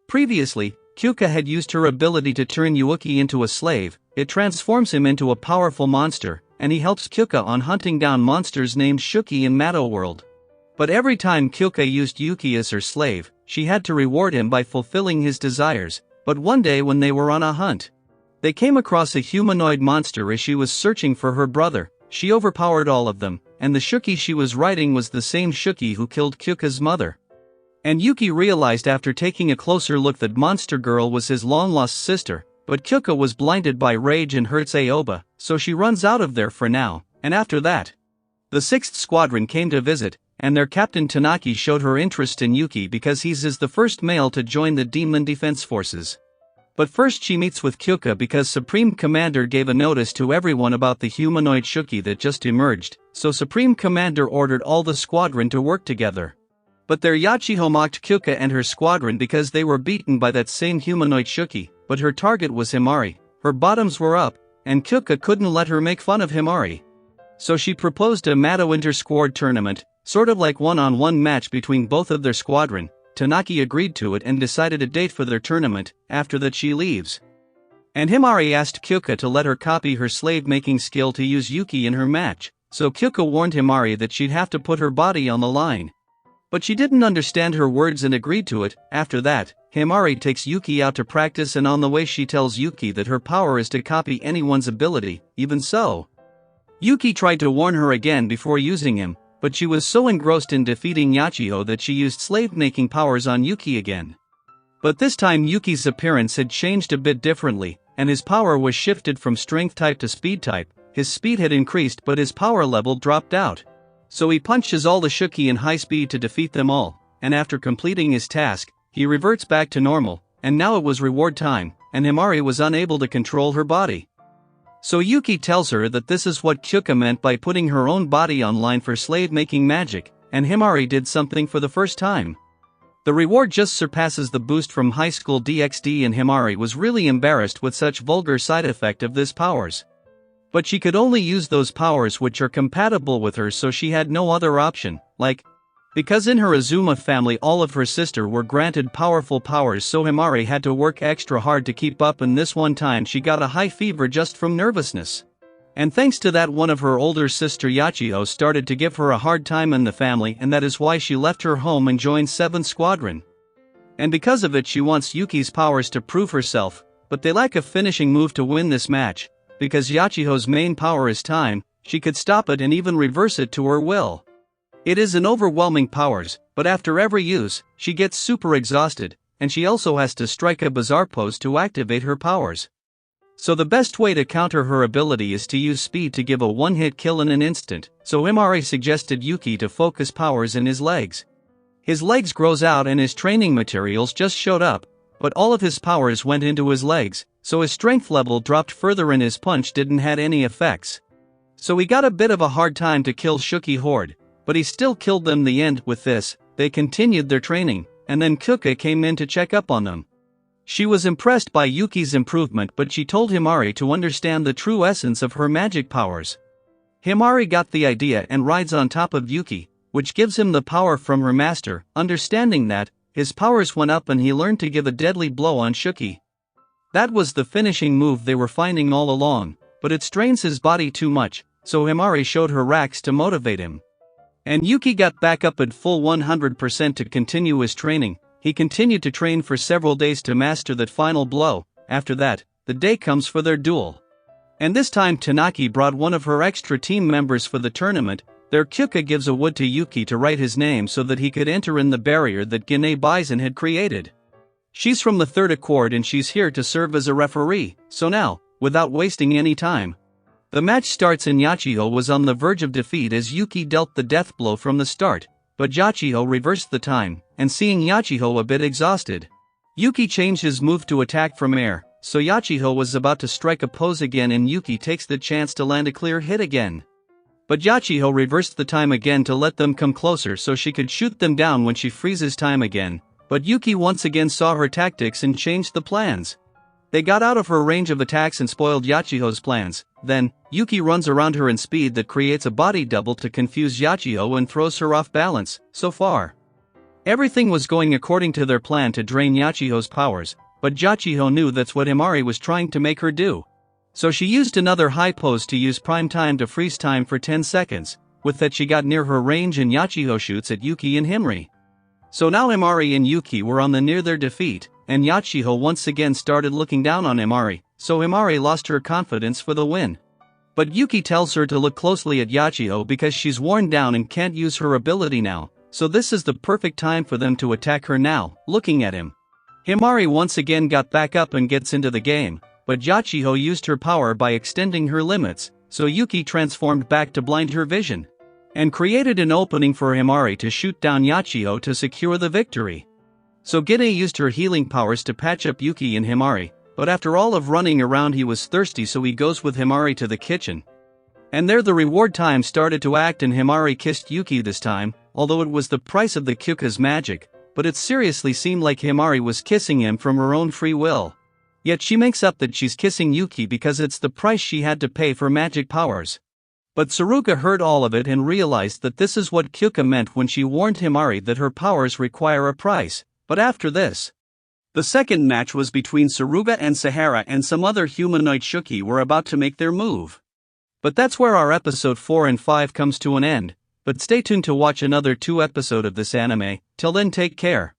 Previously, Kyouka had used her ability to turn Yuuki into a slave. It transforms him into a powerful monster, and he helps Kyouka on hunting down monsters named Shuki in Mato World. But every time Kyouka used Yuuki as her slave, she had to reward him by fulfilling his desires. But one day when they were on a hunt, they came across a humanoid monster as she was searching for her brother. She overpowered all of them, and the Shuki she was riding was the same Shuki who killed Kyuka's mother. And Yuuki realized after taking a closer look that Monster Girl was his long-lost sister, but Kyouka was blinded by rage and hurts Aoba, so she runs out of there for now. And after that, the 6th Squadron came to visit, and their captain Tanaki showed her interest in Yuuki because he's the first male to join the Demon Defense Forces. But first she meets with Kyouka because Supreme Commander gave a notice to everyone about the humanoid Shuki that just emerged, so Supreme Commander ordered all the squadron to work together. But their Yachiho mocked Kyouka and her squadron because they were beaten by that same humanoid Shuki, but her target was Himari, her bottoms were up, and Kyouka couldn't let her make fun of Himari. So she proposed a Mato inter-squad tournament, sort of like one-on-one match between both of their squadron. Tanaki agreed to it and decided a date for their tournament. After that she leaves. And Himari asked Kyouka to let her copy her slave-making skill to use Yuuki in her match, so Kyouka warned Himari that she'd have to put her body on the line. But she didn't understand her words and agreed to it. After that, Himari takes Yuuki out to practice, and on the way she tells Yuuki that her power is to copy anyone's ability. Even so, Yuuki tried to warn her again before using him, but she was so engrossed in defeating Yachiho that she used slave-making powers on Yuuki again. But this time Yuuki's appearance had changed a bit differently, and his power was shifted from strength type to speed type. His speed had increased but his power level dropped out. So he punches all the Shuki in high speed to defeat them all, and after completing his task, he reverts back to normal, and now it was reward time, and Himari was unable to control her body. So Yuuki tells her that this is what Kyouka meant by putting her own body online for slave-making magic, and Himari did something for the first time. The reward just surpasses the boost from high school DxD, and Himari was really embarrassed with such vulgar side effect of this powers. But she could only use those powers which are compatible with her, so she had no other option, because in her Azuma family all of her sister were granted powerful powers, so Himari had to work extra hard to keep up, and this one time she got a high fever just from nervousness. And thanks to that, one of her older sister Yachiho started to give her a hard time in the family, and that is why she left her home and joined 7th Squadron. And because of it she wants Yuki's powers to prove herself, but they lack a finishing move to win this match. Because Yachiho's main power is time, she could stop it and even reverse it to her will. It is an overwhelming powers, but after every use, she gets super exhausted, and she also has to strike a bizarre pose to activate her powers. So the best way to counter her ability is to use speed to give a one-hit kill in an instant, so Himari suggested Yuuki to focus powers in his legs. His legs grows out and his training materials just showed up, but all of his powers went into his legs, so his strength level dropped further and his punch didn't had any effects. So he got a bit of a hard time to kill Shuki Horde, but he still killed them. The end with this, they continued their training, and then Kyouka came in to check up on them. She was impressed by Yuki's improvement, but she told Himari to understand the true essence of her magic powers. Himari got the idea and rides on top of Yuuki, which gives him the power from her master. Understanding that, his powers went up and he learned to give a deadly blow on Shuki. That was the finishing move they were finding all along, but it strains his body too much, so Himari showed her racks to motivate him. And Yuuki got back up at full 100% to continue his training. He continued to train for several days to master that final blow. After that, the day comes for their duel. And this time Tanaki brought one of her extra team members for the tournament. Their Kyouka gives a wood to Yuuki to write his name so that he could enter in the barrier that Gane Bison had created. She's from the 3rd Accord and she's here to serve as a referee, so now, without wasting any time, the match starts and Yachiho was on the verge of defeat as Yuuki dealt the death blow from the start, but Yachiho reversed the time, and seeing Yachiho a bit exhausted, Yuuki changed his move to attack from air, so Yachiho was about to strike a pose again and Yuuki takes the chance to land a clear hit again. But Yachiho reversed the time again to let them come closer so she could shoot them down when she freezes time again. But Yuuki once again saw her tactics and changed the plans. They got out of her range of attacks and spoiled Yachiho's plans. Then, Yuuki runs around her in speed that creates a body double to confuse Yachiho and throws her off balance. So far, Everything was going according to their plan to drain Yachiho's powers, but Yachiho knew that's what Himari was trying to make her do. So she used another high pose to use prime time to freeze time for 10 seconds, with that she got near her range and Yachiho shoots at Yuuki and Himari. So now Himari and Yuuki were on the near their defeat, and Yachiho once again started looking down on Himari, so Himari lost her confidence for the win. But Yuuki tells her to look closely at Yachiho because she's worn down and can't use her ability now, so this is the perfect time for them to attack her now, looking at him. Himari once again got back up and gets into the game, but Yachiho used her power by extending her limits, so Yuuki transformed back to blind her vision, and created an opening for Himari to shoot down Yachiho to secure the victory. So Gide used her healing powers to patch up Yuuki and Himari, but after all of running around he was thirsty, so he goes with Himari to the kitchen. And there the reward time started to act and Himari kissed Yuuki this time, although it was the price of the kyouka's magic, but it seriously seemed like Himari was kissing him from her own free will. Yet she makes up that she's kissing Yuuki because it's the price she had to pay for magic powers. But Tsuruga heard all of it and realized that this is what kyouka meant when she warned Himari that her powers require a price. But after this, the second match was between Tsuruga and Sahara, and some other humanoid Shuki were about to make their move. But that's where our episode 4 and 5 comes to an end, but stay tuned to watch another 2 episodes of this anime. Till then, take care.